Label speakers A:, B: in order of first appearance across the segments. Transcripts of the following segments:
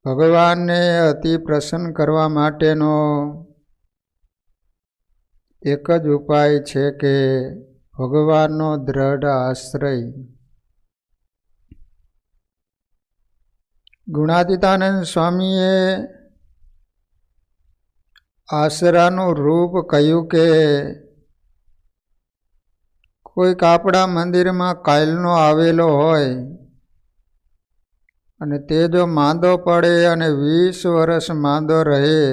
A: ભગવાનને અતિ પ્રસન્ન કરવા માટેનો એક જ ઉપાય છે કે ભગવાનનો દ્રઢ આશ્રય. ગુણાતીતાનંદ સ્વામીએ આશરાનું રૂપ કહ્યું કે કોઈક આપણા મંદિરમાં કાયલનો આવેલો હોય અને તે જો માંદો પડે અને 20 વર્ષ માંદો રહે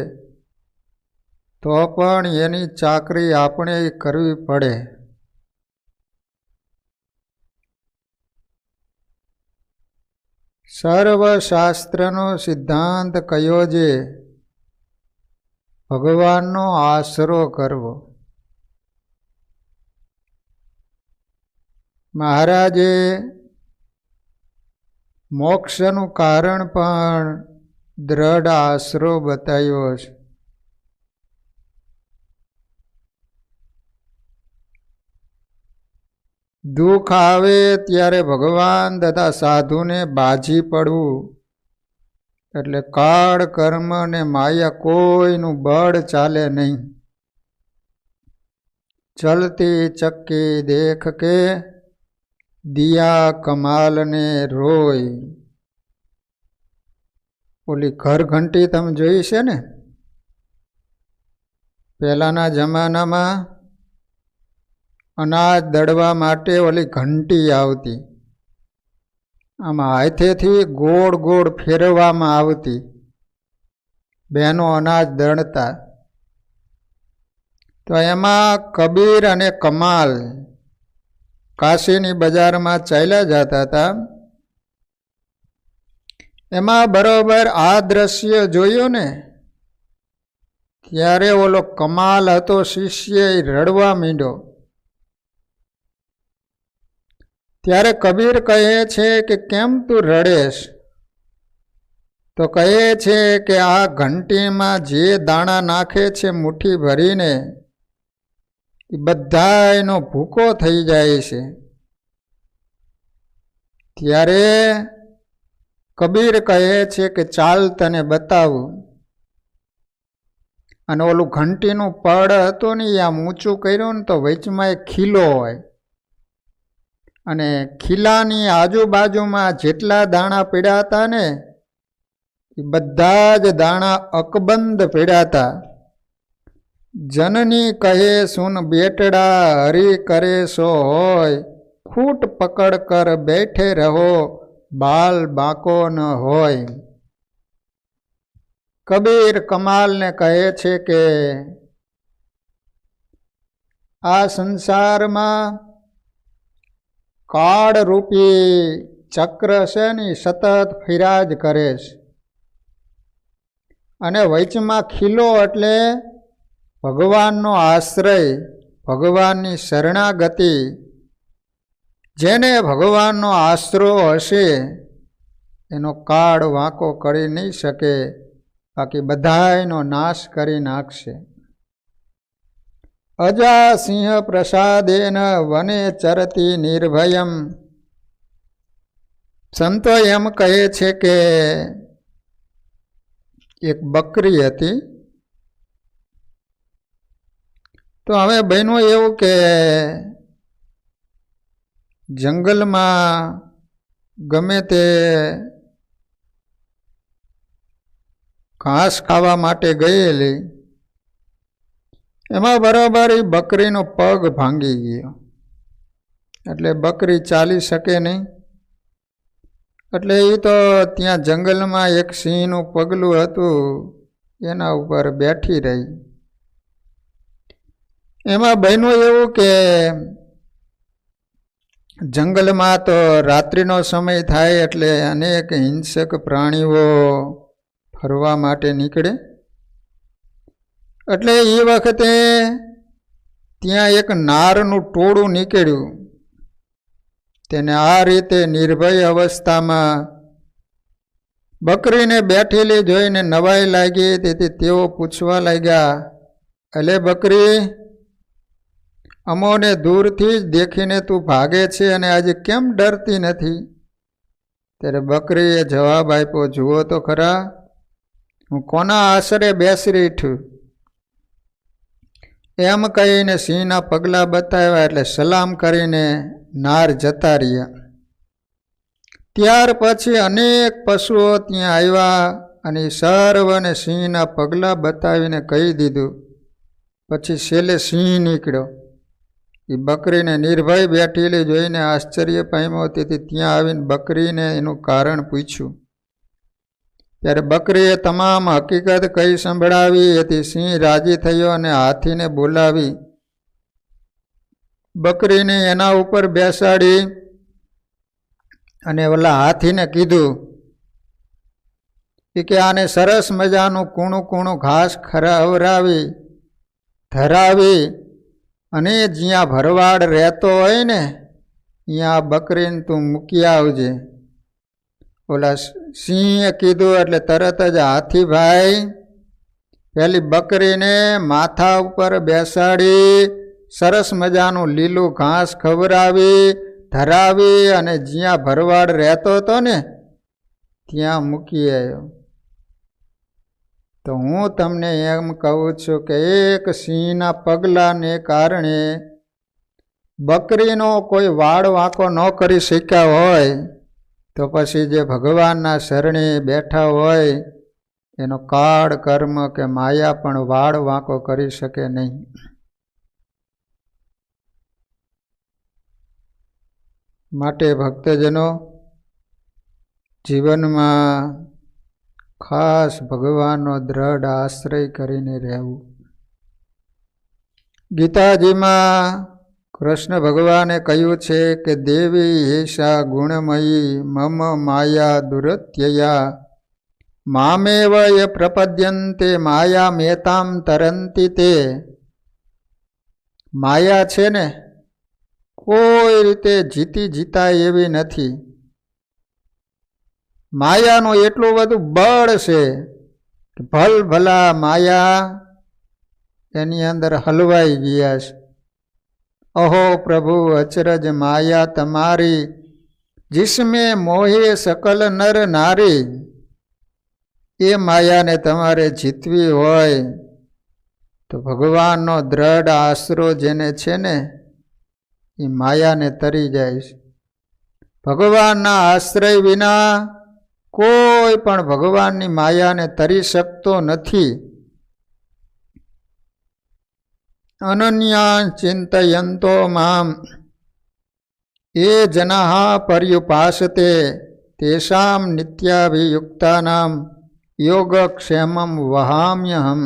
A: તો પણ એની ચાકરી આપણે કરવી પડે. સર્વશાસ્ત્રનો સિદ્ધાંત કયો છે? ભગવાનનો આશરો કરવો. મહારાજે મોક્ષનું કારણ પણ દ્રઢ આશરો બતાવ્યો છે. દુઃખ આવે ત્યારે ભગવાન તથા સાધુને બાજી પડવું, એટલે કાળ કર્મ ને માયા કોઈનું બળ ચાલે નહીં. ચલતી ચક્કી દેખ કે દિયા કમાલને રોય. ઓલી ઘર ઘંટી તમે જોઈ છે ને? પહેલાના જમાનામાં અનાજ દળવા માટે ઓલી ઘંટી આવતી, આમાં હાથેથી ગોળ ગોળ ફેરવવામાં આવતી. બહેનો અનાજ દળતા તો એમાં કબીર અને કમાલ કાશીની બજારમાં ચાલ્યા જતા હતા. એમાં બરોબર આ દ્રશ્ય જોયું ને ત્યારે ઓલો કમાલ હતો શિષ્ય રડવા માંડ્યો. ત્યારે કબીર કહે છે કે કેમ તું રડેશ? તો કહે છે કે આ ઘંટીમાં જે દાણા નાખે છે મુઠ્ઠી ભરીને એ બધા એનો ભૂકો થઈ જાય છે. ત્યારે કબીર કહે છે કે ચાલ તને બતાવું. અને ઓલું ઘંટીનું પડ હતું ને આમ ઊંચું કર્યું ને તો વચમાં એક ખીલો હોય અને ખીલાની આજુબાજુમાં જેટલા દાણા પડ્યા હતા ને એ બધા જ દાણા અકબંધ પડ્યા હતા. જનની કહે સુન બેટડા હરી કરે સો હોય, ખૂટ પકડ કર બેઠે રહો બાલ બાકો ન હોય. કબીર કમાલને કહે છે કે આ સંસારમાં કાળ રૂપી ચક્ર છે ને સતત ફિરાજ કરે છે. અને વચમાં ખીલો એટલે ભગવાનનો આશ્રય, ભગવાનની શરણાગતિ. જેને ભગવાનનો આશરો હશે એનો કાળ વાંકો કરી નહીં શકે, બાકી બધાયનો નાશ કરી નાખશે. અજા સિંહ પ્રસાદેન વને ચરતી નિર્ભયમ. સંતો એમ કહે છે કે એક બકરી હતી. તો હવે બહેનો એવું કે જંગલમાં ગમે તે ઘાસ ખાવા માટે ગયેલી, એમાં બરાબર એ બકરીનો પગ ભાંગી ગયો. એટલે બકરી ચાલી શકે નહીં. એટલે એ તો ત્યાં જંગલમાં એક સિંહનું પગલું હતું એના ઉપર બેઠી રહી. એમાં બહેનો એવું કે જંગલમાં તો રાત્રિનો સમય થાય એટલે અનેક હિંસક પ્રાણીઓ ફરવા માટે નીકળે. એટલે એ વખતે ત્યાં એક નારનું ટોળું નીકળ્યું. તેને આ રીતે નિર્ભય અવસ્થામાં બકરીને બેઠેલી જોઈને નવાઈ લાગી. તેથી તેઓ પૂછવા લાગ્યા, અલે બકરી, અમોને દૂરથી જ દેખીને તું ભાગે છે અને આજે કેમ ડરતી નથી? ત્યારે બકરીએ જવાબ આપ્યો, જુઓ તો ખરા, હું કોના આશરે બેસી રીઠું. એમ કહીને સિંહના પગલાં બતાવ્યા એટલે સલામ કરીને નાર જતા રહ્યા. ત્યાર પછી અનેક પશુઓ ત્યાં આવ્યા અને સર્વને સિંહના પગલાં બતાવીને કહી દીધું. પછી છેલ્લે સિંહ નીકળ્યો. એ બકરીને નિર્ભય બેઠેલી જોઈને આશ્ચર્ય પામ્યો. તેથી ત્યાં આવીને બકરીને એનું કારણ પૂછ્યું. ત્યારે બકરીએ તમામ હકીકત કહી સંભળાવી. એથી સિંહ રાજી થયો અને હાથીને બોલાવી બકરીને એના ઉપર બેસાડી અને ઓલા હાથીને કીધું કે આને સરસ મજાનું કૂણું કૂણું ઘાસ ખવડાવી ધરાવી અને જ્યાં ભરવાડ રહેતો હોય ને ત્યાં બકરીને તું મૂકી આવજે. ઓલા સિંહે કીધું એટલે તરત જ હાથીભાઈ પેલી બકરીને માથા ઉપર બેસાડી સરસ મજાનું લીલું ઘાસ ખવડાવી ધરાવી અને જ્યાં ભરવાડ રહેતો હતો ને ત્યાં મૂકી આવ્યો. તો હું તમને એમ કહું છું કે એક સિંહના પગલાંને કારણે બકરીનો કોઈ વાળ વાંકો ન કરી શક્યા હોય તો પછી જે ભગવાનના શરણે બેઠા હોય એનો કાળ કર્મ કે માયા પણ વાળ વાંકો કરી શકે નહીં. માટે ભક્તજનો જીવનમાં ખાસ ભગવાનનો દ્રઢ આશ્રય કરીને રહેવું. ગીતાજીમાં કૃષ્ણ ભગવાને કહ્યું છે કે દેવી એષા ગુણમયી મમ માયા દુરત્યયા મામેવ ય પ્રપદ્યંતે માયા મેતામ તરંતિ તે. માયા છે ને કોઈ રીતે જીતાય એવી નથી. માયાનું એટલું બધું બળ છે કે ભલ ભલા માયા એની અંદર હલવાઈ ગયા છે. અહો પ્રભુ અચરજ માયા તમારી जिसमें मोहे सकल नर नारी. એ માયાને તમારે જીતવી હોય તો ભગવાનનો દ્રઢ આશરો જેને છે ને એ માયાને તરી જાય છે. ભગવાનના આશ્રય વિના કોઈ પણ ભગવાનની માયાને તરી શકતો નથી. અનન્યા ચિંતયંતો મામ એ જનાઃ પર્યુપાસતે તેષામ નિત્યાભિયુક્તાનામ યોગક્ષેમમ વહામ્યહમ.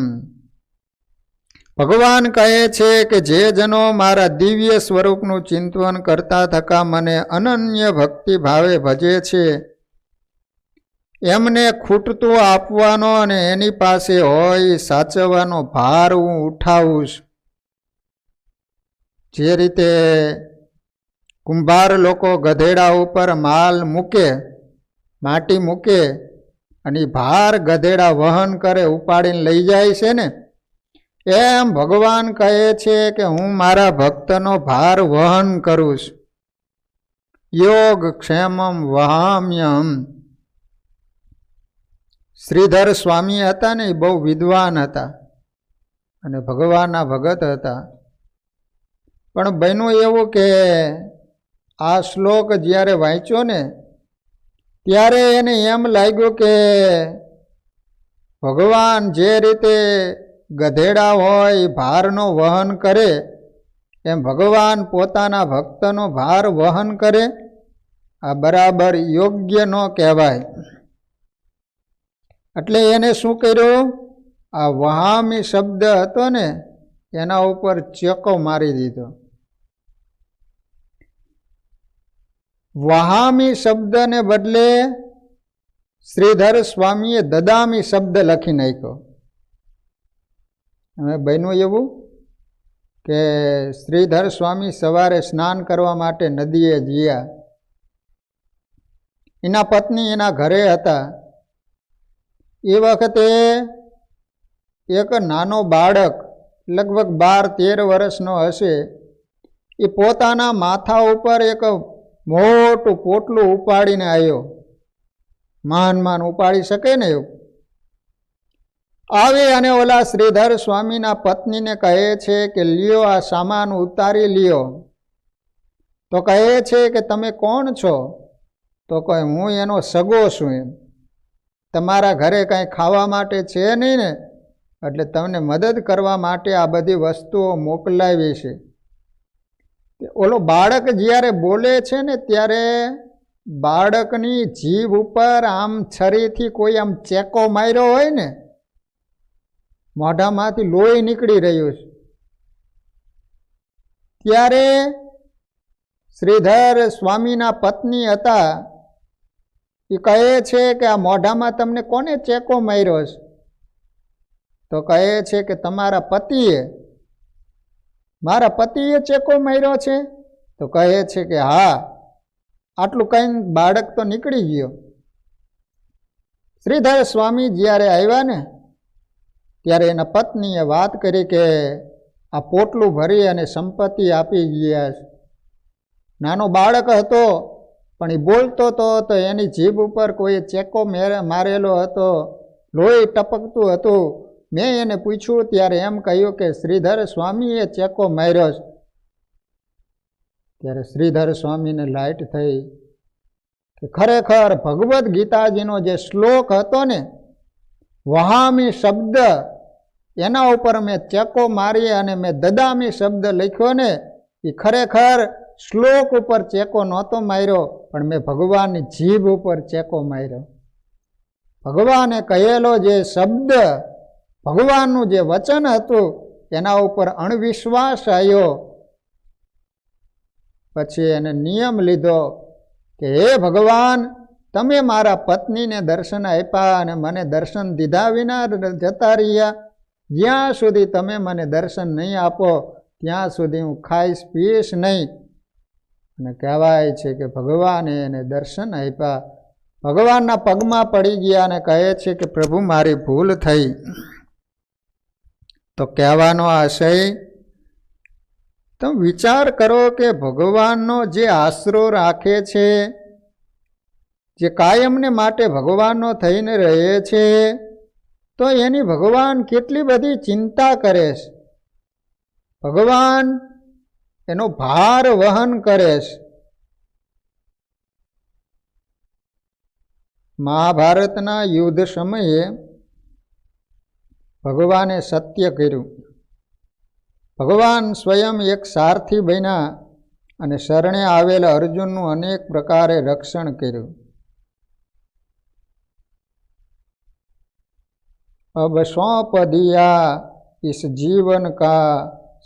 A: ભગવાન કહે છે કે જે જનો મારા દિવ્ય સ્વરૂપનું ચિંતન કરતા થકા મને અનન્ય ભક્તિ ભાવે ભજે છે એમને ખૂટતું આપવાનો અને એની પાસે હોય સાચવવાનો ભાર હું ઉઠાવું છું. જે રીતે કુંભાર લોકો ગધેડા ઉપર માલ મૂકે માટી મૂકે અને ભાર ગધેડા વહન કરે ઉપાડીને લઈ જાય છે ને એમ ભગવાન કહે છે કે હું મારા ભક્તનો ભાર વહન કરું છું. યોગ ક્ષેમમ વહામ્યહમ. શ્રીધર સ્વામી હતા ને એ બહુ વિદ્વાન હતા અને ભગવાનના ભગત હતા. પણ બન્યું એવું કે આ શ્લોક જ્યારે વાંચ્યો ને ત્યારે એને એમ લાગ્યું કે ભગવાન જે રીતે ગધેડા હોય ભારનો વહન કરે એમ ભગવાન પોતાના ભક્તનો ભાર વહન કરે આ બરાબર યોગ્ય ન કહેવાય. એટલે એને શું કર્યું આ વહામી શબ્દ હતો ને એના ઉપર ચેકો મારી દીધો. વહામી શબ્દને બદલે શ્રીધર સ્વામીએ દદામી શબ્દ લખી નાખ્યો. હવે બન્યું એવું કે શ્રીધર સ્વામી સવારે સ્નાન કરવા માટે નદીએ ગયા. એના પત્ની એના ઘરે હતા. એ વખતે એક નાનો બાળક લગભગ 12-13 વર્ષનો હશે એ પોતાના માથા ઉપર એક મોટું પોટલું ઉપાડીને આવ્યો. માન ઉપાડી શકે ને એવું. આવી અને ઓલા શ્રીધર સ્વામીના પત્નીને કહે છે કે લ્યો આ સામાન ઉતારી લ્યો. તો કહે છે કે તમે કોણ છો? તો કહે હું એનો સગો છું. એમ તમારા ઘરે કાંઈ ખાવા માટે છે નહીં ને, એટલે તમને મદદ કરવા માટે આ બધી વસ્તુઓ મોકલાવી છે. ઓલો બાળક જ્યારે બોલે છે ને ત્યારે બાળકની જીભ ઉપર આમ છરીથી કોઈ આમ ચેકો માર્યો હોય ને, મોઢામાંથી લોહી નીકળી રહ્યું છે. ત્યારે શ્રીધર સ્વામીના પત્ની હતા એ કહે છે કે આ મોઢામાં તમને કોને ચેકો માર્યો છે? તો કહે છે કે તમારા પતિએ. મારા પતિએ ચેકો માર્યો છે? તો કહે છે કે હા. આટલું કહીને બાળક તો નીકળી ગયો. શ્રીધર સ્વામી જ્યારે આવ્યા ને ત્યારે એના પત્નીએ વાત કરી કે આ પોટલું ભરી અને સંપત્તિ આપી ગયા છે. નાનો બાળક હતો પણ એ બોલતો હતો તો એની જીભ ઉપર કોઈ ચેકો મારેલો હતો, લોહી ટપકતું હતું. મેં એને પૂછ્યું ત્યારે એમ કહ્યું કે શ્રીધર સ્વામીએ ચેકો માર્યો છે. ત્યારે શ્રીધર સ્વામીને લાઈટ થઈ કે ખરેખર ભગવદ્ ગીતાજીનો જે શ્લોક હતો ને, વહામી શબ્દ, એના ઉપર મેં ચેકો મારી અને મેં દદામી શબ્દ લખ્યો ને, એ ખરેખર શ્લોક ઉપર ચેકો નહોતો માર્યો, પણ મેં ભગવાનની જીભ ઉપર ચેકો માર્યો. ભગવાને કહેલો જે શબ્દ, ભગવાનનું જે વચન હતું એના ઉપર અણવિશ્વાસ આવ્યો. પછી એને નિયમ લીધો કે હે ભગવાન, તમે મારા પત્નીને દર્શન આપ્યા અને મને દર્શન દીધા વિના જતા રહ્યા. જ્યાં સુધી તમે મને દર્શન નહીં આપો ત્યાં સુધી હું ખાઈશ પીશ નહીં. અને કહેવાય છે કે ભગવાને એને દર્શન આપ્યા. ભગવાનના પગમાં પડી ગયા અને કહે છે કે પ્રભુ મારી ભૂલ થઈ. તો કહેવાનો આશય, તમે વિચાર કરો કે ભગવાનનો જે આશરો રાખે છે, જે કાયમને માટે ભગવાનનો થઈને રહે છે, તો એની ભગવાન કેટલી બધી ચિંતા કરે છે. ભગવાન એનો ભાર વહન કરે છે. મહાભારતના યુદ્ધ સમયે ભગવાને સત્ય કર્યું. ભગવાન સ્વયં એક સારથી બન્યા અને શરણે આવેલા અર્જુનનું અનેક પ્રકારે રક્ષણ કર્યું. अब सौंप दिया इस जीवन का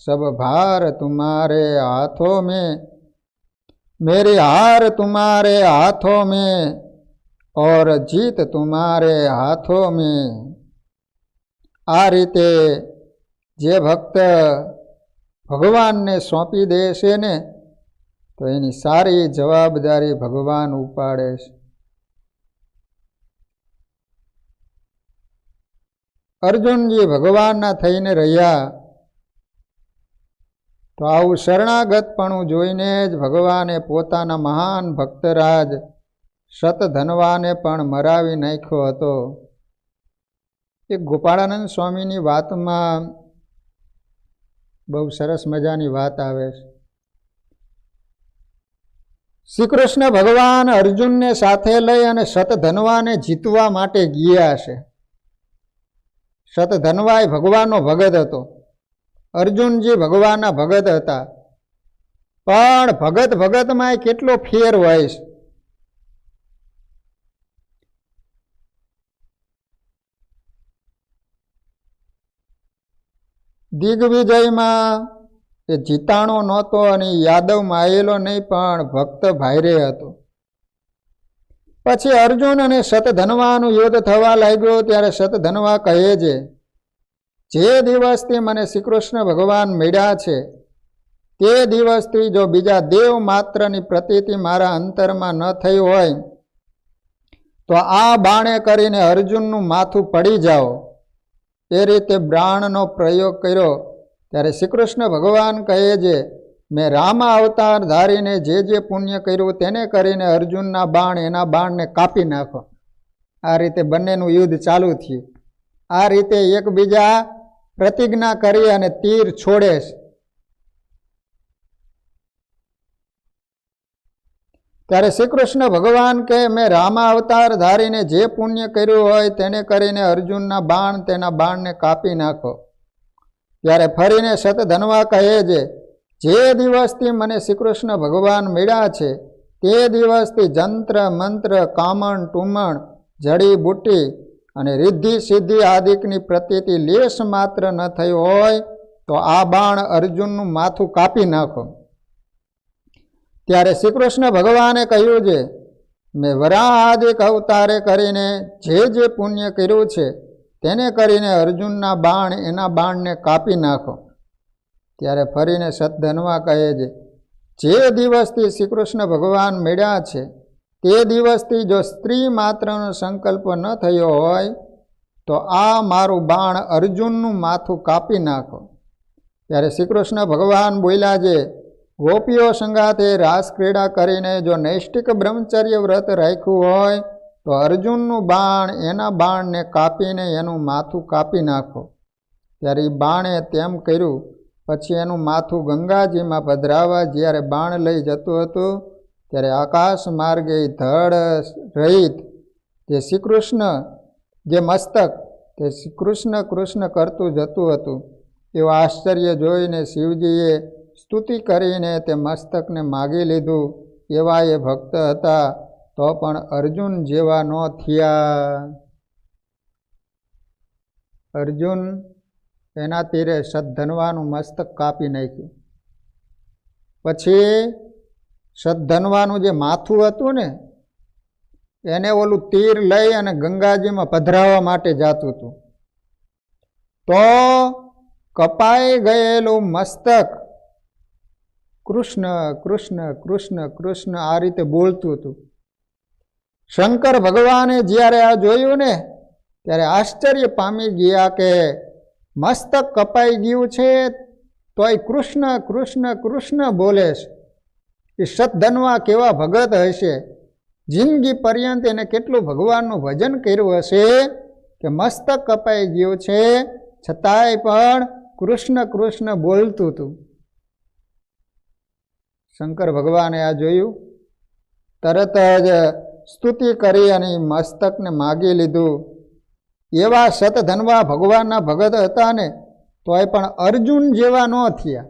A: सब भार तुम्हारे हाथों में, मेरी हार तुम्हारे हाथों में और जीत तुम्हारे हाथों में. आ रीते जे भक्त भगवान ने सौंपी दे छे ने तो एनी सारी जवाबदारी भगवान उपाड़े छे. अर्जुनजी भगवानना थईने रह्या तो आवुं शरणागतपणुं जोईने ज भगवाने पोताना महान भक्तराज शतधनवाने पण मरावी नाख्यो हतो. एक गोपाळानंद स्वामीनी वातमां बहु सरस मजानी वात आवे छे. श्रीकृष्ण भगवान अर्जुन ने साथे लई अने शतधनवाने जीतवा माटे गया छे. शतधनवाय भगवाननो भगत हतो. अर्जुनजी भगवानना भगत हता. पण भगत भगतमां केटलो फेर होय छे. दिग्विजयमां એ જીતાણો નહોતો અને યાદવમાં આવેલો નહીં, પણ ભક્ત ભાઈરે હતો. પછી અર્જુન અને શતધનવાનું યુદ્ધ થવા લાગ્યો ત્યારે શતધનવા કહે છે, જે દિવસથી મને શ્રીકૃષ્ણ ભગવાન મળ્યા છે તે દિવસથી જો બીજા દેવ માત્રની પ્રતીતિ મારા અંતરમાં ન થઈ હોય તો આ બાણે કરીને અર્જુનનું માથું પડી જાઓ. એ રીતે બાણનો પ્રયોગ કર્યો. ત્યારે શ્રીકૃષ્ણ ભગવાન કહે છે, મેં રામા અવતાર ધારીને જે પુણ્ય કર્યું તેને કરીને અર્જુનના બાણ એના બાણને કાપી નાખો. આ રીતે બંનેનું યુદ્ધ ચાલુ થયું. આ રીતે એકબીજા પ્રતિજ્ઞા કરી અને તીર છોડે છે. ત્યારે શ્રી કૃષ્ણ ભગવાન કે મેં રામા અવતાર ધારીને જે પુણ્ય કર્યું હોય તેને કરીને અર્જુનના બાણ તેના બાણને કાપી નાખો. ત્યારે ફરીને શતધન્વા કહે છે, જે દિવસથી મને શ્રી કૃષ્ણ ભગવાન મળ્યા છે તે દિવસથી જંત્ર મંત્ર કામણ ટુમણ જડીબુટ્ટી અને રિદ્ધિ સિદ્ધિ આદિકની પ્રતીતિ લેશ માત્ર ન થઈ હોય તો આ બાણ અર્જુનનું માથું કાપી નાખો. ત્યારે શ્રી કૃષ્ણ ભગવાને કહ્યું છે, મેં વરાહ આદિક અવતારે કરીને જે પુણ્ય કર્યું છે તેને કરીને અર્જુનના બાણ એના બાણને કાપી નાખો. ત્યારે ફરીને શતધન્વા કહે છે, જે દિવસથી શ્રી કૃષ્ણ ભગવાન મળ્યા છે તે દિવસથી જો સ્ત્રી માત્રનો સંકલ્પ ન થયો હોય તો આ મારું બાણ અર્જુનનું માથું કાપી નાખો. ત્યારે શ્રી કૃષ્ણ ભગવાન બોલ્યા છે, ગોપીઓ સંગાથે રાસ ક્રીડા કરીને જો નૈષ્ટિક બ્રહ્મચર્ય વ્રત રાખ્યું હોય તો અર્જુનનું બાણ એના બાણને કાપીને એનું માથું કાપી નાખો. ત્યારે એ બાણે તેમ કર્યું. પછી એનું માથું ગંગાજીમાં પધરાવા જ્યારે બાણ લઈ જતું હતું ત્યારે આકાશ માર્ગે ધડ રહિત જે શ્રી કૃષ્ણ જે મસ્તક તે શ્રી કૃષ્ણ કૃષ્ણ કરતું જતું હતું. એવું આશ્ચર્ય જોઈને શિવજીએ સ્તુતિ કરીને તે મસ્તકને માગી લીધું. એવા એ ભક્ત હતા તો પણ અર્જુન જેવા ન થયા. અર્જુન એના તીરે શતધન્વાનું મસ્તક કાપી નાખ્યું. પછી શતધન્વાનું જે માથું હતું ને એને ઓલું તીર લઈ અને ગંગાજીમાં પધરાવવા માટે જાતું હતું. તો કપાઈ ગયેલું મસ્તક કૃષ્ણ કૃષ્ણ કૃષ્ણ કૃષ્ણ આ રીતે બોલતું હતું. શંકર ભગવાને જ્યારે આ જોયું ને ત્યારે આશ્ચર્ય પામી ગયા કે મસ્તક કપાઈ ગયું છે તોય કૃષ્ણ કૃષ્ણ કૃષ્ણ બોલે છે. એ શતધન્વા કેવા ભગત હશે, જિંદગી પર્યંત એને કેટલું ભગવાનનું ભજન કર્યું હશે કે મસ્તક કપાઈ ગયું છે છતાંય પણ કૃષ્ણ કૃષ્ણ બોલતું હતું. શંકર ભગવાને આ જોયું, તરત જ સ્તુતિ કરી અને મસ્તકને માગી લીધું. એવા શતધન્વા ભગવાનના ભગત હતા ને તોય પણ અર્જુન જેવા ન થયા.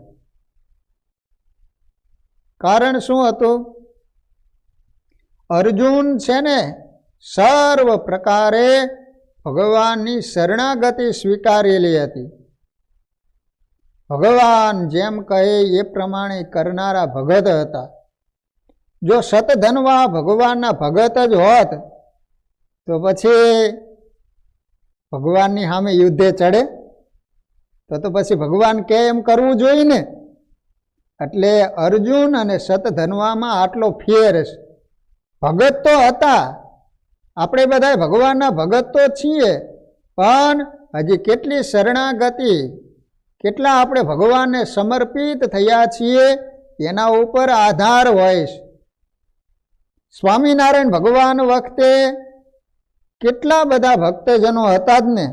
A: કારણ શું હતું? અર્જુન છે ને સર્વ પ્રકારે ભગવાનની શરણાગતિ સ્વીકારેલી હતી. ભગવાન જેમ કહે એ પ્રમાણે કરનારા ભગત હતા. જો શતધન્વા ભગવાનના ભગત જ હોત તો પછી ભગવાનની સામે યુદ્ધે ચડે તો પછી ભગવાન કે એમ કરવું જોઈએ ને. એટલે અર્જુન અને શતધન્વામાં આટલો ફેર છે. ભગત તો હતા, આપણે બધા ભગવાનના ભગત તો છીએ, પણ હજી કેટલી શરણાગતિ, કેટલા આપણે ભગવાનને સમર્પિત થયા છીએ એના ઉપર આધાર હોય છે. સ્વામિનારાયણ ભગવાન વખતે કેટલા બધા ભક્તજનો હતા જ ને,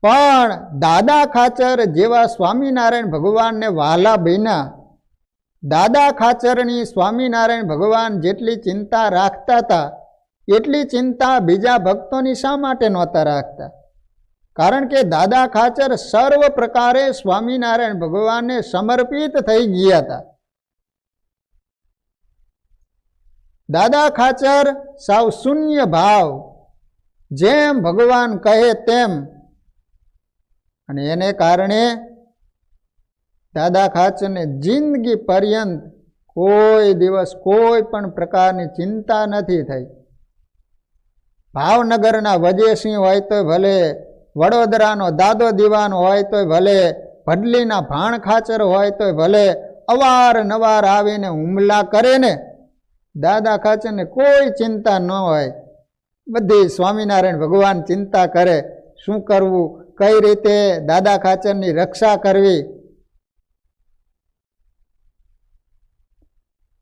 A: પણ દાદા ખાચર જેવા સ્વામિનારાયણ ભગવાનને વહાલા બન્યા. દાદા ખાચરની સ્વામિનારાયણ ભગવાન જેટલી ચિંતા રાખતા હતા એટલી ચિંતા બીજા ભક્તોની શા માટે નહોતા રાખતા? કારણ કે દાદા ખાચર સર્વ પ્રકારે સ્વામિનારાયણ ભગવાનને સમર્પિત થઈ ગયા હતા. દાદા ખાચર સાવ શૂન્ય ભાવ, જેમ ભગવાન કહે તેમ. અને એને કારણે દાદા ખાચરને જિંદગી પર્યંત કોઈ દિવસ કોઈ પણ પ્રકારની ચિંતા નથી થઈ. ભાવનગરના વજેસિંહ હોય તો ભલે, વડોદરાનો દાદો દીવાન હોય તો ભલે, ભડલીના ભાણ ખાચર હોય તો ભલે, અવારનવાર આવીને હુમલા કરે ને, દાદા ખાચરને કોઈ ચિંતા ન હોય. બધી સ્વામિનારાયણ ભગવાન ચિંતા કરે, શું કરવું, કઈ રીતે દાદા ખાચરની રક્ષા કરવી.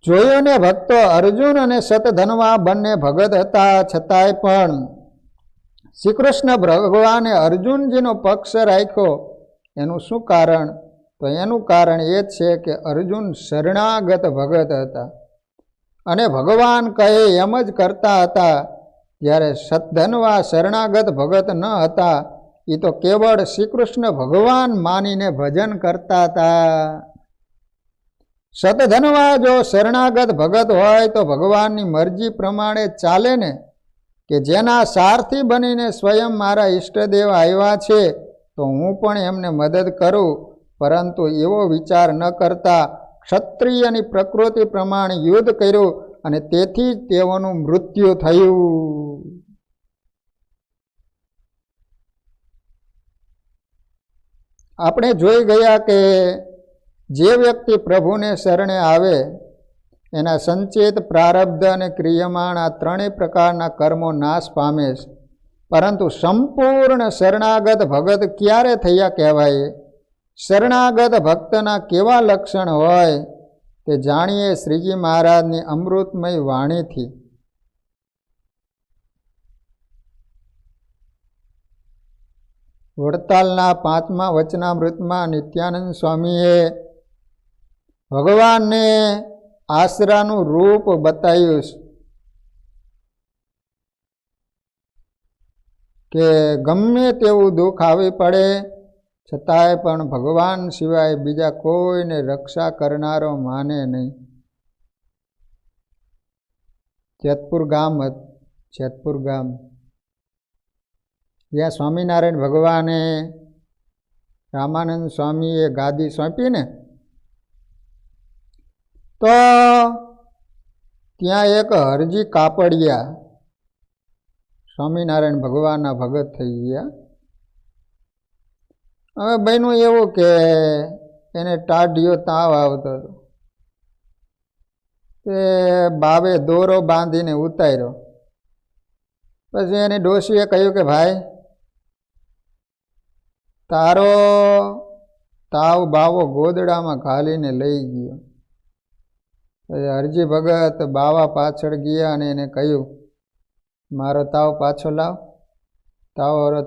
A: જોયું ને ભક્તો, અર્જુન અને શતધન્વા બંને ભગત હતા, છતાંય પણ શ્રી કૃષ્ણ ભગવાને અર્જુનજીનો પક્ષ રાખ્યો. એનું શું કારણ? તો એનું કારણ એ છે કે અર્જુન શરણાગત ભગત હતા અને ભગવાન કહે એમ જ કરતા હતા. જ્યારે સતધનવા શરણાગત ભગત ન હતા, એ તો કેવળ શ્રી કૃષ્ણ ભગવાન માનીને ભજન કરતા હતા. સતધનવા જો શરણાગત ભગત હોય તો ભગવાનની મરજી પ્રમાણે ચાલે ને, કે જેના સારથી બનીને સ્વયં મારા ઈષ્ટદેવ આવ્યા છે તો હું પણ એમને મદદ કરું, પરંતુ એવો વિચાર ન કરતા ક્ષત્રિયની પ્રકૃતિ પ્રમાણે યુદ્ધ કર્યું અને તેથી જ તેઓનું મૃત્યુ થયું. આપણે જોઈ ગયા કે જે વ્યક્તિ પ્રભુને શરણે આવે એના સંચિત, પ્રારબ્ધ અને ક્રિયમાણ આ ત્રણેય પ્રકારના કર્મો નાશ પામે છે. પરંતુ સંપૂર્ણ શરણાગત ભગત ક્યારે થયા કહેવાય? શરણાગત ભક્તના કેવા લક્ષણ હોય તે જાણીએ શ્રીજી મહારાજની અમૃતમય વાણીથી. વડતાલના 5મા વચનામૃતમાં નિત્યાનંદ સ્વામીએ ભગવાનને આશરાનું રૂપ બતાવ્યું કે ગમે તેવું દુઃખ આવી પડે છતાંય પણ ભગવાન સિવાય બીજા કોઈને રક્ષા કરનારો માને નહીં. જેતપુર ગામ જ્યાં સ્વામિનારાયણ ભગવાને રામાનંદ સ્વામીએ ગાદી સોંપીને, તો ત્યાં એક હરજી કાપડિયા સ્વામિનારાયણ ભગવાનના ભગત થઈ ગયા. હવે બન્યું એવું કે એને ટાઢિયો તાવ આવતો હતો. તે બાવે દોરો બાંધીને ઉતાર્યો. પછી એને ડોશીએ કહ્યું કે ભાઈ, તારો તાવ બાવો ગોદડામાં ઘાલીને લઈ ગયો. પછી હરજી ભગત બાવા પાછળ ગયા અને એને કહ્યું, મારો તાવ પાછો લાવ.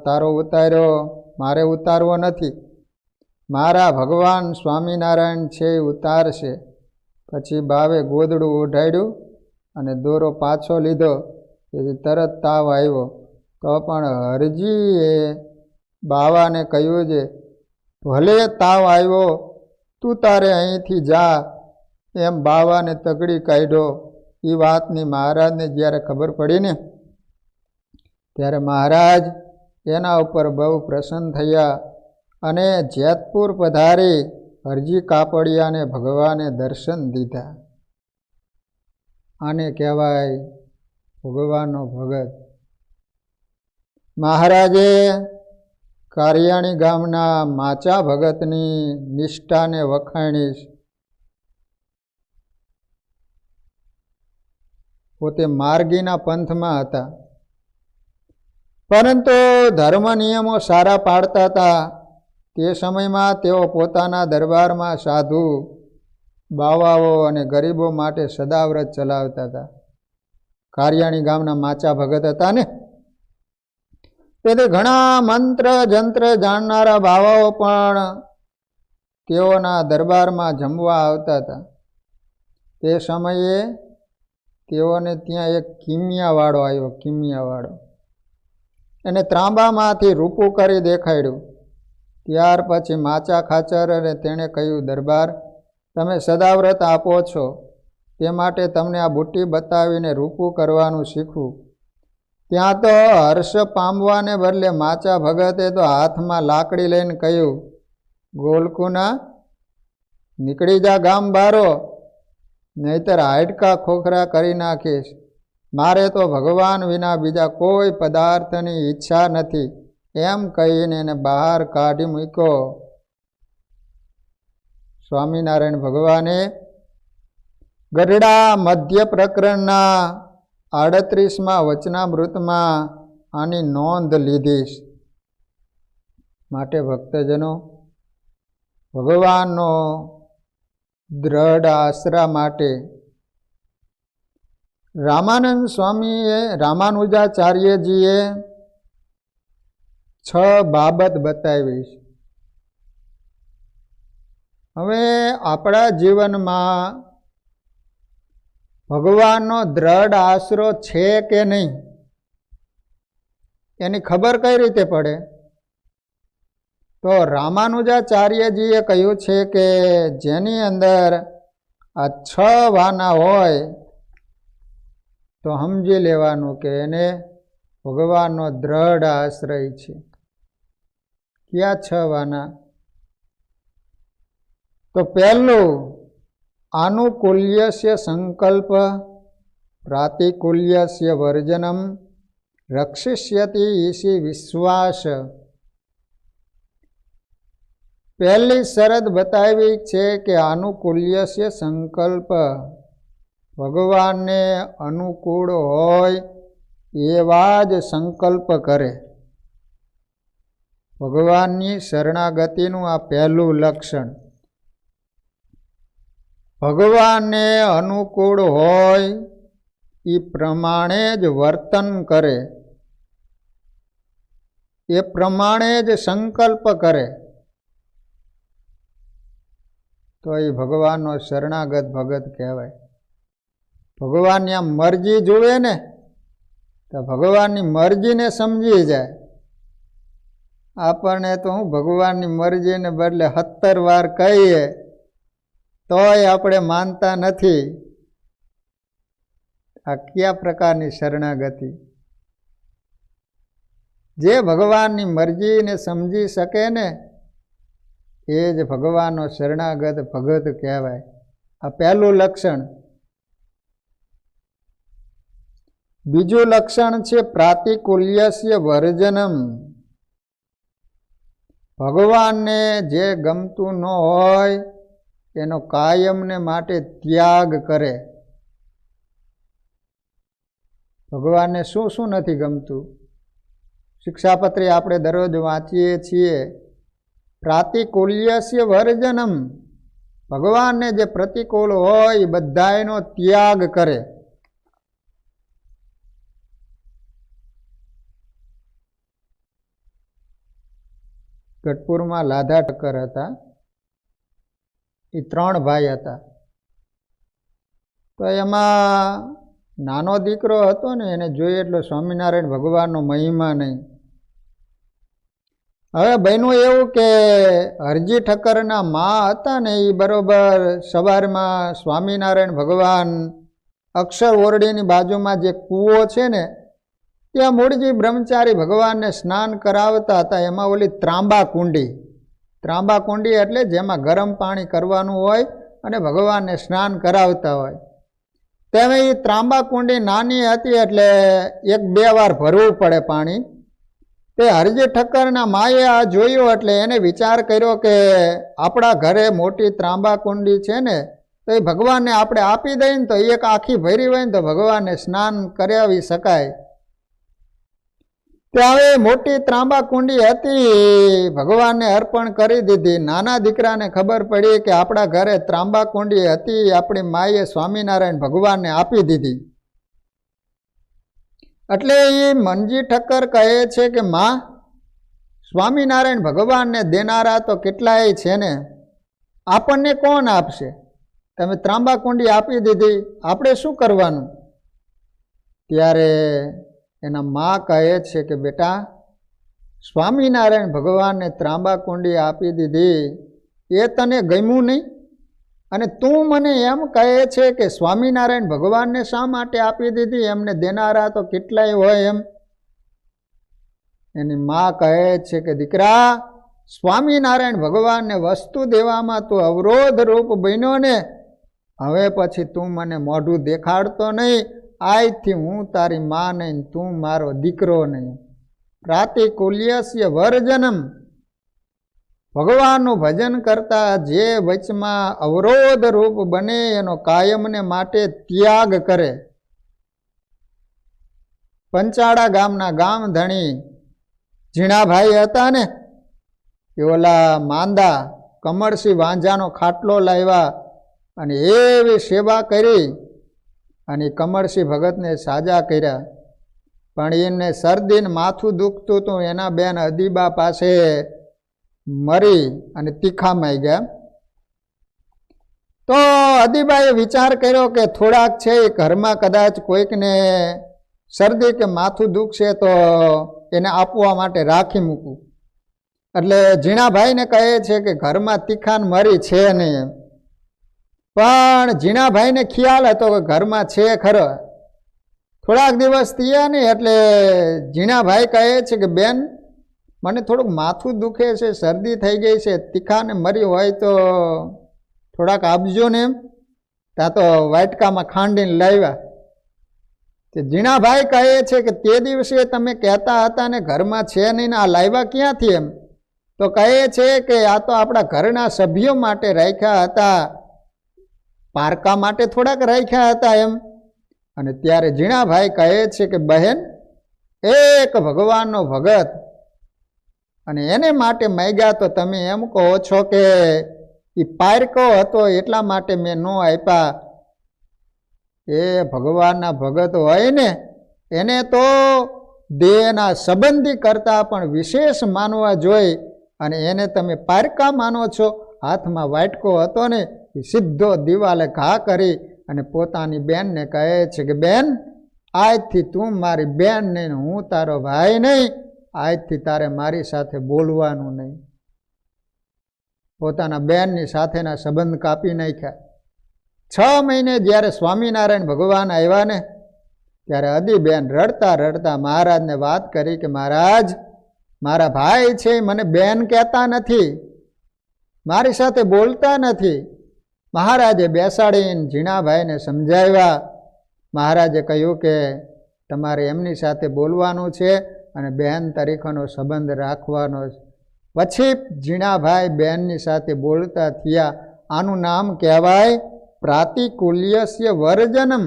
A: તારો ઉતાર્યો મારે ઉતારવો નથી, મારા ભગવાન સ્વામિનારાયણ છે એ ઉતારશે. પછી બાવે ગોદડું ઓઢાડ્યું અને દોરો પાછો લીધો. તેથી તરત તાવ આવ્યો. તો પણ હરજીએ બાવાને કહ્યું છે, ભલે તાવ આવ્યો, તું તારે અહીંથી જા, એમ બાવાને તગડી કાઢ્યો. એ વાતની મહારાજને જ્યારે ખબર પડી ને, ત્યારે મહારાજ એના ઉપર બહુ પ્રસન્ન થયા અને જેતપુર પધારી હરજી કાપડિયાને ભગવાને દર્શન દીધા. આને કહેવાય ભગવાનનો ભગત. મહારાજે કારિયાણી ગામના માચા ભગતની નિષ્ઠાને વખાણી. પોતે માર્ગીના પંથમાં હતા, પરંતુ ધર્મ નિયમો સારા પાડતા હતા. તે સમયમાં તેઓ પોતાના દરબારમાં સાધુ, બાવાઓ અને ગરીબો માટે સદાવ્રત ચલાવતા હતા. કારિયાણી ગામના માચા ભગત હતા ને, તેથી ઘણા મંત્ર જંત્ર જાણનારા બાવાઓ પણ તેઓના દરબારમાં જમવા આવતા હતા. તે સમયે તેઓને ત્યાં એક કિમિયાવાળો આવ્યો. કિમિયાવાળો એને ત્રાંબામાંથી રૂપું કરી દેખાડ્યું. ત્યાર પછી માચા ખાચર અને તેણે કહ્યું, દરબાર, તમે સદાવ્રત આપો છો, તે માટે તમને આ બુટ્ટી બતાવીને રૂપું કરવાનું શીખવું. ત્યાં તો હર્ષ પામવાને બદલે માચા ભગતે તો હાથમાં લાકડી લઈને કહ્યું, ગોલકુના નીકળી જા ગામ બારો, નહીતર હાડકા ખોખરા કરી નાખીશ. મારે તો ભગવાન વિના બીજા કોઈ પદાર્થની ઈચ્છા નથી. એમ કહીને એને બહાર કાઢી મૂક્યો. સ્વામિનારાયણ ભગવાને ગઢડા મધ્ય પ્રકરણના 38મા વચનામૃતમાં આની નોંધ લીધી. માટે ભક્તજનો, ભગવાનનો દ્રઢ આશરા માટે રામાનંદ સ્વામીએ, રામાનુજાચાર્યજીએ 6 બાબત બતાવીશ. હવે આપણા જીવનમાં ભગવાનનો દ્રઢ આશરો છે કે નહીં એની ખબર કઈ રીતે પડે? તો રામાનુજાચાર્યજીએ કહ્યું છે કે જેની અંદર આ 6 વાના હોય તો સમજી લેવાનું કે એને ભગવાનનો દ્રઢ આશ્રય છે. ક્યાં 6 વાના? તો પહેલું, આનુકૂલ્યસ્ય સંકલ્પ, પ્રાતિકૂલ્યસ્ય વર્જનમ, રક્ષિષ્યતિ ઈશી વિશ્વાસ. પહેલી શરત બતાવી છે કે આનુકૂલ્યસ્ય સંકલ્પ, ભગવાનને અનુકૂળ હોય એવા જ સંકલ્પ કરે. ભગવાનની શરણાગતિનું આ પહેલું લક્ષણ. ભગવાનને અનુકૂળ હોય એ પ્રમાણે જ વર્તન કરે, એ પ્રમાણે જ સંકલ્પ કરે તો એ ભગવાનનો શરણાગત ભગત કહેવાય. ભગવાનની આમ મરજી જુએ ને તો ભગવાનની મરજીને સમજી જાય. આપણને તો હું ભગવાનની મરજીને બદલે 17 વાર કહીએ તોય આપણે માનતા નથી. આ કયા પ્રકારની શરણાગતિ? જે ભગવાનની મરજીને સમજી શકે ને એ જ ભગવાનનો શરણાગત ભગત કહેવાય. આ પહેલું લક્ષણ. બીજું લક્ષણ છે પ્રાતિકૂલ્યસ્ય વર્જનમ. ભગવાનને જે ગમતું ન હોય એનો કાયમને માટે ત્યાગ કરે. ભગવાનને શું શું નથી ગમતું? શિક્ષાપત્રી આપણે દરરોજ વાંચીએ છીએ. પ્રાતિકૂલ્યસ્ય વર્જનમ, ભગવાનને જે પ્રતિકૂળ હોય એ બધાયનો ત્યાગ કરે. ગઢપુરમાં લાધા ઠક્કર હતા. એ 3 ભાઈ હતા. તો એમાં નાનો દીકરો હતો ને એને જોઈએ એટલો સ્વામિનારાયણ ભગવાનનો મહિમા નહીં. હવે બન્યું એવું કે હરજી ઠક્કરના મા હતા ને એ બરોબર સવારમાં સ્વામિનારાયણ ભગવાન અક્ષર ઓરડીની બાજુમાં જે કૂવો છે ને ત્યાં મૂળજી બ્રહ્મચારી ભગવાનને સ્નાન કરાવતા હતા. એમાં ઓલી ત્રાંબા કુંડી, ત્રાંબા કુંડી એટલે જેમાં ગરમ પાણી કરવાનું હોય અને ભગવાનને સ્નાન કરાવતા હોય. તેમાં એ ત્રાંબા કુંડી નાની હતી એટલે 1-2 વાર ભરવું પડે પાણી. તે હરજી ઠક્કરના માએ આ જોયું એટલે એને વિચાર કર્યો કે આપણા ઘરે મોટી ત્રાંબા કુંડી છે ને તો એ ભગવાનને આપણે આપી દઈએ ને તો એક આખી ભરી હોય ને તો ભગવાનને સ્નાન કરાવી શકાય. ત્યારે મોટી ત્રાંબા કુંડી હતી, ભગવાનને અર્પણ કરી દીધી. નાના દીકરાને ખબર પડી કે આપણા ઘરે ત્રાંબા કુંડી હતી, આપણી માએ સ્વામિનારાયણ ભગવાનને આપી દીધી. એટલે એ મનજી ઠક્કર કહે છે કે માં, સ્વામિનારાયણ ભગવાનને દેનારા તો કેટલાય છે ને, આપણને કોણ આપશે? તમે ત્રાંબા કુંડી આપી દીધી, આપણે શું કરવાનું? ત્યારે એના મા કહે છે કે બેટા, સ્વામિનારાયણ ભગવાનને ત્રાંબા કુંડી આપી દીધી એ તને ગમ્યું નહીં અને તું મને એમ કહે છે કે સ્વામિનારાયણ ભગવાનને શા માટે આપી દીધી? એમને દેનારા તો કેટલાય હોય એમ. એની મા કહે છે કે દીકરા, સ્વામિનારાયણ ભગવાનને વસ્તુ દેવામાં તું અવરોધ રૂપ બન્યો ને, હવે પછી તું મને મોઢું દેખાડતો નહીં. આજથી હું તારી મા નહીં, તું મારો દીકરો નહીં. પ્રાતિકૂલ્યસ્ય વર્જનમ, ભગવાનનું ભજન કરતા જે વચમાં અવરોધ રૂપ બને એનો કાયમને માટે ત્યાગ કરે. પંચાળા ગામના ગામ ધણી ઝીણાભાઈ હતા ને, એ ઓલા માંદા કમળસિંહ વાંઝાનો ખાટલો લાવ્યા અને એવી સેવા કરી અને કમળસિંહ ભગતને સાજા કર્યા. પણ એને શરદીને માથું દુખતું હતું. એના બેન અદીબા પાસે મરી અને તીખામાં ગયા. તો અદીબાએ વિચાર કર્યો કે થોડાક છે ઘરમાં કદાચ કોઈકને શરદી કે માથું દુખશે તો એને આપવા માટે રાખી મૂકું. એટલે ઝીણાભાઈને કહે છે કે ઘરમાં તીખાન મરી છે નહીં. પણ ઝીણાભાઈને ખ્યાલ હતો કે ઘરમાં છે ખરો. થોડાક દિવસ થયા ને એટલે ઝીણાભાઈ કહે છે કે બેન, મને થોડુંક માથું દુખે છે, શરદી થઈ ગઈ છે, તીખાને મરી હોય તો થોડાક આપજો ને. એમ ત્યાં તો વાટકામાં ખાંડીને લાવ્યા. તે ઝીણાભાઈ કહે છે કે તે દિવસે તમે કહેતા હતા ને ઘરમાં છે નહીં ને આ લાવ્યા ક્યાંથી? એમ તો કહે છે કે આ તો આપણા ઘરના સભ્યો માટે રાખ્યા હતા, પારકા માટે થોડાક રાખ્યા હતા એમ. અને ત્યારે ઝીણાભાઈ કહે છે કે બહેન, એક ભગવાનનો ભગત અને એને માટે માગ્યા તો તમે એમ કહો છો કે એ પારકો હતો એટલા માટે મેં ન આપ્યા. એ ભગવાનના ભગત હોય ને એને તો દેહના સંબંધી કરતાં પણ વિશેષ માનવા જોઈ અને એને તમે પારકા માનો છો. હાથમાં વાટકો હતો ને એ સીધો દિવાલે ઘા કરી અને પોતાની બેનને કહે છે કે બેન, આજથી તું મારી બેન નહીં, હું તારો ભાઈ નહીં, આજથી તારે મારી સાથે બોલવાનું નહીં. પોતાના બેનની સાથેના સંબંધ કાપી નાખ્યા. 6 મહિને જ્યારે સ્વામિનારાયણ ભગવાન આવ્યા ને ત્યારે અદીબેન રડતા રડતા મહારાજને વાત કરી કે મહારાજ, મારા ભાઈ છે મને બેન કહેતા નથી, મારી સાથે બોલતા નથી. મહારાજે બેસાડીને ઝીણાભાઈને સમજાવ્યા. મહારાજે કહ્યું કે તમારે એમની સાથે બોલવાનું છે અને બહેન તરીકેનો સંબંધ રાખવાનો છે. પછી ઝીણાભાઈ બહેનની સાથે બોલતા થયા. આનું નામ કહેવાય પ્રાતિકૂલ્યસ્ય વર્જનમ.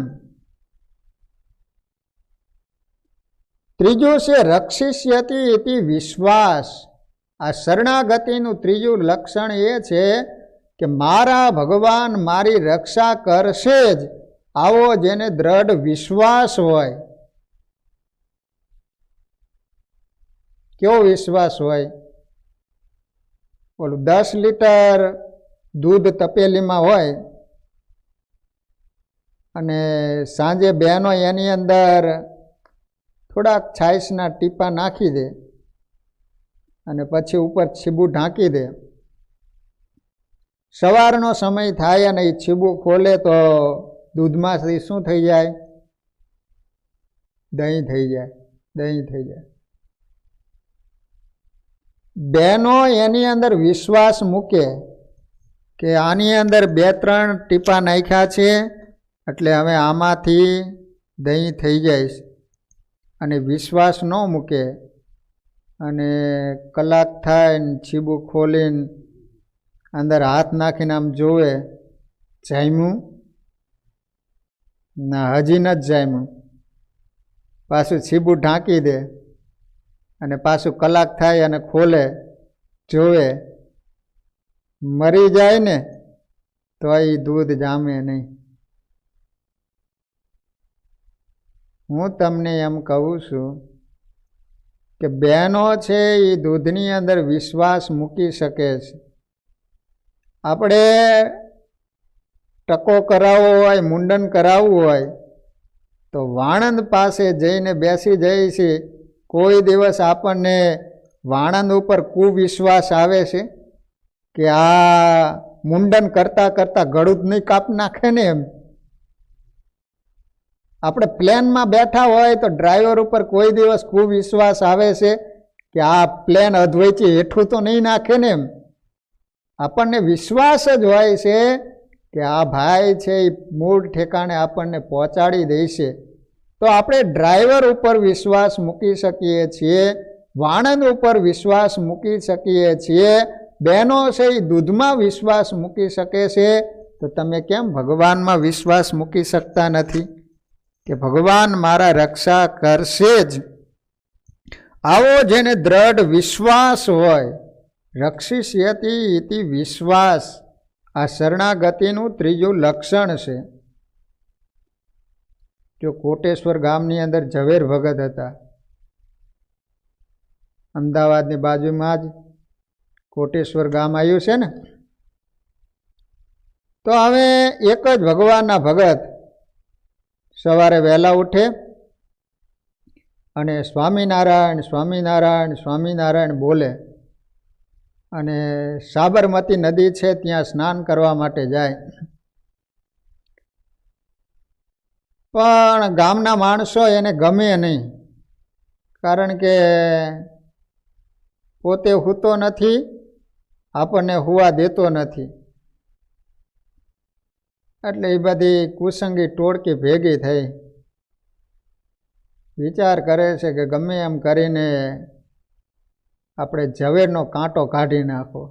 A: ત્રીજું છે રક્ષિષ્યતિ ઇતિ વિશ્વાસ. આ શરણાગતિનું ત્રીજું લક્ષણ એ છે કે મારા ભગવાન મારી રક્ષા કરશે જ, આવો જેને દ્રઢ વિશ્વાસ હોય. કેવો વિશ્વાસ હોય? ઓલું 10 લીટર દૂધ તપેલીમાં હોય અને સાંજે બહેનો એની અંદર થોડાક છાશના ટીપા નાખી દે અને પછી ઉપર છીબું ઢાંકી દે. સવારનો સમય થાય અને એ છીબું ખોલે તો દૂધમાંથી શું થઈ જાય? દહીં થઈ જાય. દહીં થઈ જાય. બહેનો એની અંદર વિશ્વાસ મૂકે કે આની અંદર 2-3 ટીપા નાખ્યા છે એટલે હવે આમાંથી દહીં થઈ જાય. અને વિશ્વાસ ન મૂકે અને કલાક થાય ને છીબું ખોલીને અંદર હાથ નાખીને આમ જોવે, જામ્યું ના, હજી નથી જામ્યું. પાછું છીબું ઢાંકી દે અને પાછું કલાક થાય અને ખોલે, જોવે, મરી જાય ને તો એ દૂધ જામે નહીં. હું તમને એમ કહું છું કે બહેનો છે એ દૂધની અંદર વિશ્વાસ મૂકી શકે છે. આપણે ટકો કરાવવો હોય, મુંડન કરાવવું હોય તો વાણંદ પાસે જઈને બેસી જઈએ છીએ. કોઈ દિવસ આપણને વાણંદ ઉપર કુવિશ્વાસ આવે છે કે આ મુંડન કરતાં કરતાં ગળું જ નહીં કાપ નાખે ને? એમ આપણે પ્લેનમાં બેઠા હોય તો ડ્રાઈવર ઉપર કોઈ દિવસ કુવિશ્વાસ આવે છે કે આ પ્લેન અધવૈચી હેઠું તો નહીં નાખે ને? એમ આપણને વિશ્વાસ જ હોય છે કે આ ભાઈ છે એ મૂળ ઠેકાણે આપણને પહોંચાડી દેશે. તો આપણે ડ્રાઈવર ઉપર વિશ્વાસ મૂકી શકીએ છીએ, વાણંદ ઉપર વિશ્વાસ મૂકી શકીએ છીએ. બહેનો છે એ દૂધમાં વિશ્વાસ મૂકી શકે છે, તો તમે કેમ ભગવાનમાં વિશ્વાસ મૂકી શકતા નથી કે ભગવાન મારા રક્ષા કરશે જ? આવો જેને દ્રઢ વિશ્વાસ હોય, રક્ષિષ્યતિ ઇતિ વિશ્વાસ, આ શરણાગતિનું ત્રીજું લક્ષણ છે. જો કોટેશ્વર ગામની અંદર ઝવેર ભગત હતા, અમદાવાદની બાજુમાં જ કોટેશ્વર ગામ આવ્યું છે ને. તો હવે એક જ ભગવાનના ભગત સવારે વહેલા ઉઠે અને સ્વામિનારાયણ સ્વામિનારાયણ સ્વામિનારાયણ બોલે અને સાબરમતી નદી છે ત્યાં સ્નાન કરવા માટે જાય. પણ ગામના માણસો એને ગમે નહીં, કારણ કે પોતે સૂતો નથી, આપણને હુવા દેતો નથી. એટલે એ બધી કુસંગી ટોળકી ભેગી થઈ વિચાર કરે છે કે ગમે એમ કરીને આપણે ઝવેરનો કાંટો કાઢી નાખો.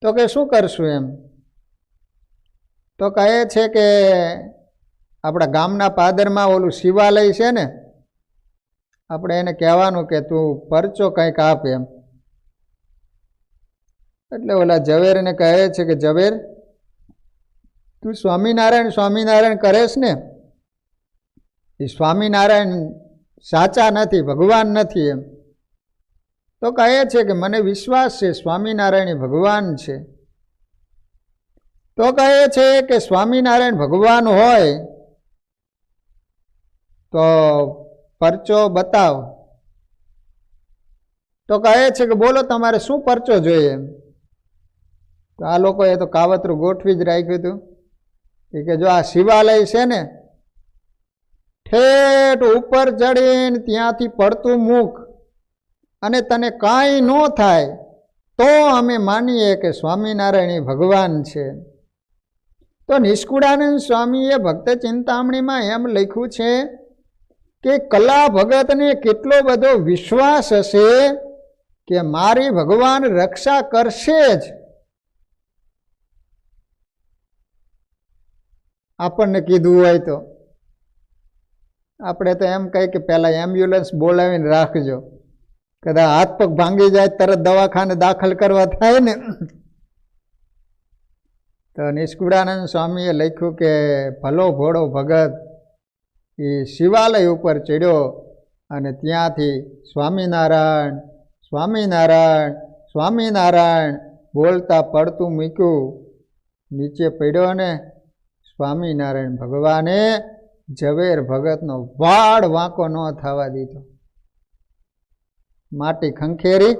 A: તો કે શું કરશું એમ? તો કહે છે કે આપણા ગામના પાદરમાં ઓલું શિવાલય છે ને, આપણે એને કહેવાનું કે તું પરચો કંઈક આપ એમ. એટલે ઓલા ઝવેરને કહે છે કે ઝવેર, તું સ્વામિનારાયણ સ્વામિનારાયણ કરેશ ને, એ સ્વામિનારાયણ સાચા નથી, ભગવાન નથી એમ. તો કહે છે કે મને વિશ્વાસ છે સ્વામિનારાયણ ભગવાન છે. તો કહે છે કે સ્વામિનારાયણ ભગવાન હોય તો પરચો બતાવ. તો કહે છે કે બોલો તમારે શું પરચો જોઈએ એમ. તો આ લોકોએ તો કાવતરું ગોઠવી જ રાખ્યું હતું કે જો આ શિવાલય છે ને, ઠેઠ ઉપર ચડીને ત્યાંથી પડતું મુખ અને તને કાંઈ ન થાય તો અમે માનીએ કે સ્વામિનારાયણ ભગવાન છે. તો નિષ્કુળાનંદ સ્વામીએ ભક્ત ચિંતામણીમાં એમ લખ્યું છે કે કલા ભગતને કેટલો બધો વિશ્વાસ હશે કે મારી ભગવાન રક્ષા કરશે જ. આપણને કીધું હોય તો આપણે તો એમ કહી કે પહેલાં એમ્બ્યુલન્સ બોલાવીને રાખજો, કદાચ હાથ પગ ભાંગી જાય તરત દવાખાને દાખલ કરવા થાય ને. તો નિષ્કુળાનંદ સ્વામીએ લખ્યું કે ભલો ભોળો ભગત એ શિવાલય ઉપર ચડ્યો અને ત્યાંથી સ્વામિનારાયણ સ્વામિનારાયણ સ્વામિનારાયણ બોલતા પડતું મૂક્યું, નીચે પડ્યો ને સ્વામિનારાયણ ભગવાને ઝવેર ભગતનો વાળ વાંકો ન થવા દીધો. માટી ખંખેરી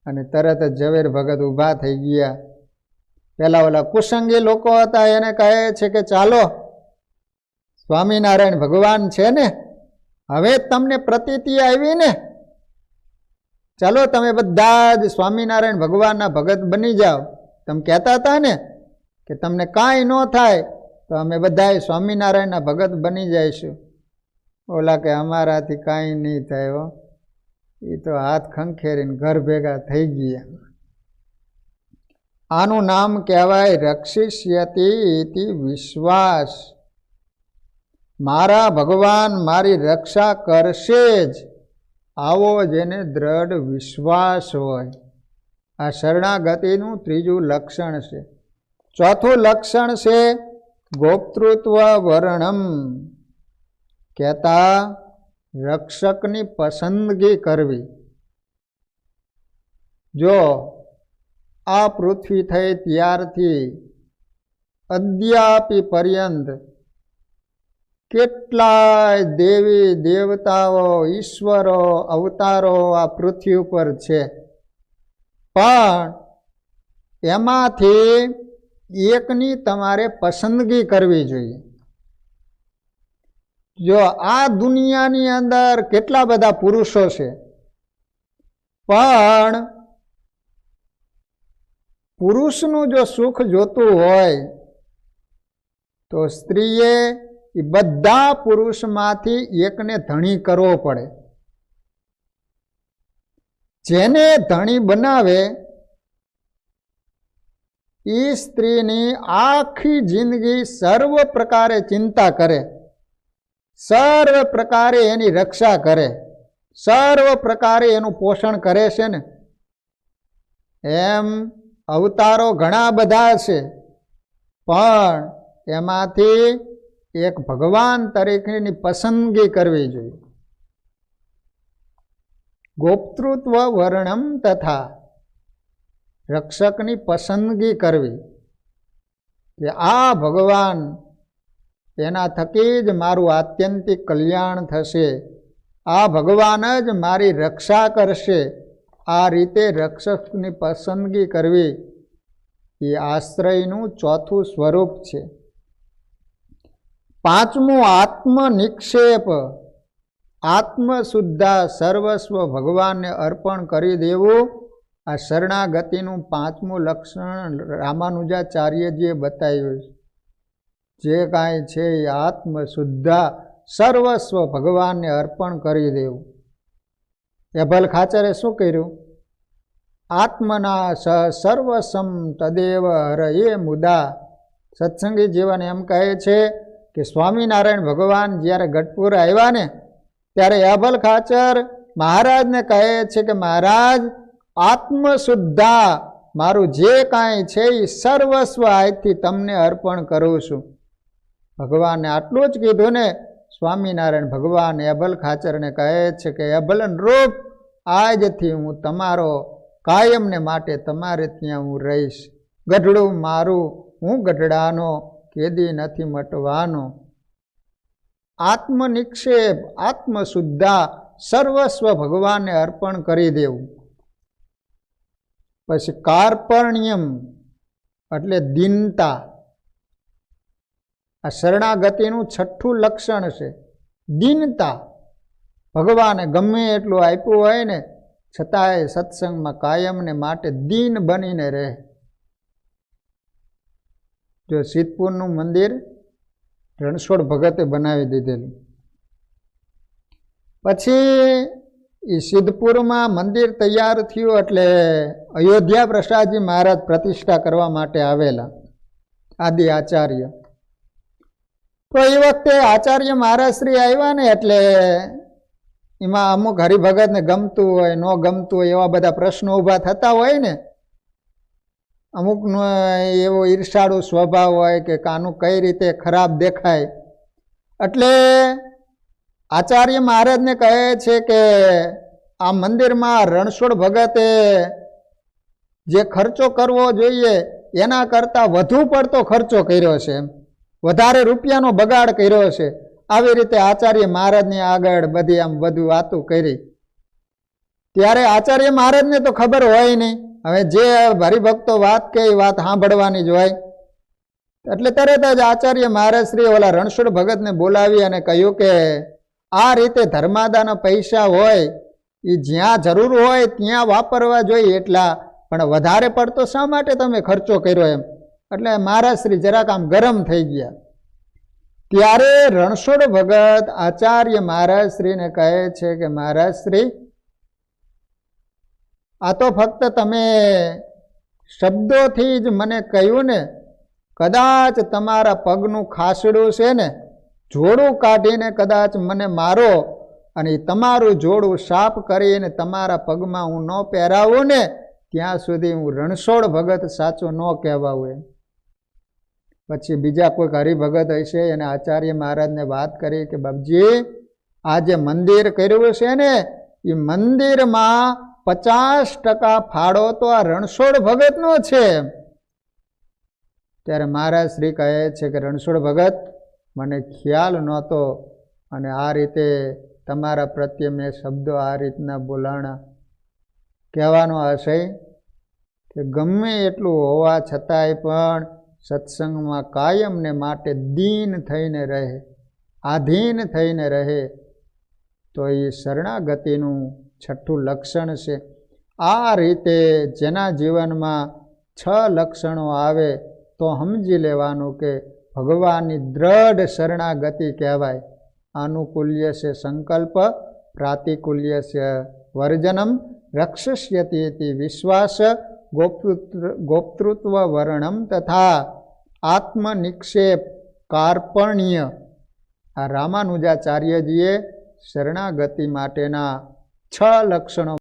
A: અને તરત જ ઝવેર ભગત ઊભા થઈ ગયા. પેલા ઓલા કુસંગી લોકો હતા એને કહે છે કે ચાલો સ્વામિનારાયણ ભગવાન છે ને, હવે તમને પ્રતીતિ આવી ને, ચાલો તમે બધા જ સ્વામિનારાયણ ભગવાનના ભગત બની જાઓ. તમે કહેતા હતા ને કે તમને કાંઈ ન થાય તો અમે બધા સ્વામિનારાયણના ભગત બની જઈશું. ઓલા કે અમારાથી કાંઈ નહીં થાય, એ તો હાથ ખંખેરીને ઘર ભેગા થઈ ગયા. આનું નામ કહેવાય રક્ષિષ્યતિ ઇતિ વિશ્વાસ. મારા ભગવાન મારી રક્ષા કરશે જ, આવો જેને દ્રઢ વિશ્વાસ હોય. આ શરણાગતિનું ત્રીજું લક્ષણ છે. ચોથું લક્ષણ છે ગોપ્તૃત્વ વર્ણમ, કહેતા રક્ષકની પસંદગી કરવી. જો આ પૃથ્વી થઈ ત્યારથી અદ્યાપી પર્યંત કેટલાય દેવી દેવતાઓ ઈશ્વરો અવતારો આ પૃથ્વી ઉપર છે, પણ એમાંથી એકની તમારે પસંદગી કરવી જોઈએ. જો આ દુનિયાની અંદર કેટલા બધા પુરુષો છે, પણ પુરુષનું જો સુખ જોતું હોય તો સ્ત્રીએ એ બધા પુરુષમાંથી એકને ધણી કરવો પડે. જેને ધણી બનાવે એ સ્ત્રીની આખી જિંદગી સર્વ પ્રકારે ચિંતા કરે, સર્વ પ્રકારે એની રક્ષા કરે, સર્વ પ્રકારે એનું પોષણ કરે છે ને. એમ અવતારો ઘણા બધા છે, પણ એમાંથી એક ભગવાન તરીકેની પસંદગી કરવી જોઈએ. ગોપ્તૃત્વ વર્ણમ તથા રક્ષકની પસંદગી કરવી કે આ ભગવાન એના થકી જ મારું આત્યંતિક કલ્યાણ થશે, આ ભગવાન જ મારી રક્ષા કરશે, આ રીતે રક્ષકની પસંદગી કરવી એ આશ્રયનું ચોથું સ્વરૂપ છે. પાંચમું આત્મનિક્ષેપ, આત્મશુદ્ધા સર્વસ્વ ભગવાનને અર્પણ કરી દેવું. આ શરણાગતિનું પાંચમું લક્ષણ રામાનુજાચાર્યજીએ બતાવ્યું છે. જે કાંઈ છે એ આત્મશુદ્ધા સર્વસ્વ ભગવાનને અર્પણ કરી દેવું. એભલ ખાચરે શું કર્યું? આત્મના સર્વસમ તદેવ હરયે મુદા. સત્સંગી જીવન એમ કહે છે કે સ્વામિનારાયણ ભગવાન જ્યારે ગઢપુર આવ્યા ને ત્યારે એભલ ખાચર મહારાજને કહે છે કે મહારાજ આત્મશુદ્ધા મારું જે કાંઈ છે એ સર્વસ્વ આજથી તમને અર્પણ કરું છું. ભગવાને આટલું જ કીધું ને. સ્વામિનારાયણ ભગવાન એભલ ખાચરને કહે છે કે એભલન રૂપ આજથી હું તમારો કાયમને માટે તમારે ત્યાં હું રહીશ. ગઢડું મારું, હું ગઢડાનો, કેદી નથી મટવાનો. આત્મનિક્ષેપ, આત્મશુદ્ધા સર્વસ્વ ભગવાનને અર્પણ કરી દેવું. પછી કાર્પણ્યમ એટલે દીનતા. આ શરણાગતિનું છઠ્ઠું લક્ષણ છે, દીનતા. ભગવાને ગમે એટલું આપ્યું હોય ને છતાંય સત્સંગમાં કાયમને માટે દીન બનીને રહે. જો સિદ્ધપુરનું મંદિર રણછોડ ભગતે બનાવી દીધેલું. પછી એ સિદ્ધપુરમાં મંદિર તૈયાર થયું એટલે અયોધ્યા પ્રસાદજી મહારાજ પ્રતિષ્ઠા કરવા માટે આવેલા, આદિ આચાર્ય. તો એ વખતે આચાર્ય મહારાજ શ્રી આવ્યા ને એટલે એમાં અમુક હરિભગતને ગમતું હોય, ન ગમતું હોય એવા બધા પ્રશ્નો ઊભા થતા હોય ને. અમુકનો એવો ઈર્ષાળુ સ્વભાવ હોય કે કાનું કઈ રીતે ખરાબ દેખાય. એટલે આચાર્ય મહારાજને કહે છે કે આ મંદિરમાં રણછોડ ભગતે જે ખર્ચો કરવો જોઈએ એના કરતાં વધુ પડતો ખર્ચો કર્યો છે, વધારે રૂપિયાનો બગાડ કર્યો છે. આવી રીતે આચાર્ય મહારાજની આગળ બધી આમ બધું વાતું કરી. ત્યારે આચાર્ય મહારાજને તો ખબર હોય નહીં. હવે જે હરિભક્તો વાત કહે એ વાત સાંભળવાની જ હોય. એટલે તરત જ આચાર્ય મહારાજ શ્રી ઓલા રણછોડ ભગતને બોલાવી અને કહ્યું કે આ રીતે ધર્માદાના પૈસા હોય એ જ્યાં જરૂર હોય ત્યાં વાપરવા જોઈએ એટલા, પણ વધારે પડતો શા માટે તમે ખર્ચો કર્યો એમ. એટલે મહારાજ શ્રી જરાક આમ ગરમ થઈ ગયા. ત્યારે રણછોડ ભગત આચાર્ય મહારાજ શ્રીને કહે છે કે મહારાજ શ્રી આ તો ફક્ત તમે શબ્દોથી જ મને કહ્યું ને, કદાચ તમારા પગનું ખાસડું છે ને જોડું કાઢીને કદાચ મને મારો અને તમારું જોડું સાફ કરીને તમારા પગમાં હું ન પહેરાવું ને ત્યાં સુધી હું રણછોડ ભગત સાચો ન કહેવાવું એમ. પછી બીજા કોઈક હરિભગત હશે અને આચાર્ય મહારાજને વાત કરી કે બાપજી આ જે મંદિર કર્યું છે ને એ મંદિરમાં 50% ફાળો તો આ રણછોડ ભગતનો છે. ત્યારે મહારાજ શ્રી કહે છે કે રણછોડ ભગત મને ખ્યાલ નહોતો અને આ રીતે તમારા પ્રત્યે મેં શબ્દો આ રીતના બોલાણા. કહેવાનો આશય કે ગમે એટલું હોવા છતાંય પણ સત્સંગમાં કાયમને માટે દીન થઈને રહે, આધીન થઈને રહે તો એ શરણાગતિનું છઠ્ઠું લક્ષણ છે. આ રીતે જેના જીવનમાં 6 લક્ષણો આવે તો સમજી લેવાનું કે ભગવાનની દ્રઢ શરણાગતિ કહેવાય. આનુકૂલ્ય છે સંકલ્પ, પ્રાતિકૂલ્ય છે વર્જનમ, રક્ષસ્યતિ વિશ્વાસ, ગોપ્તૃત્વ વર્ણમ તથા આત્મનિક્ષેપ કાર્પણ્ય. આ રામાનુજાચાર્યજીએ શરણાગતિ માટેના 6 લક્ષણો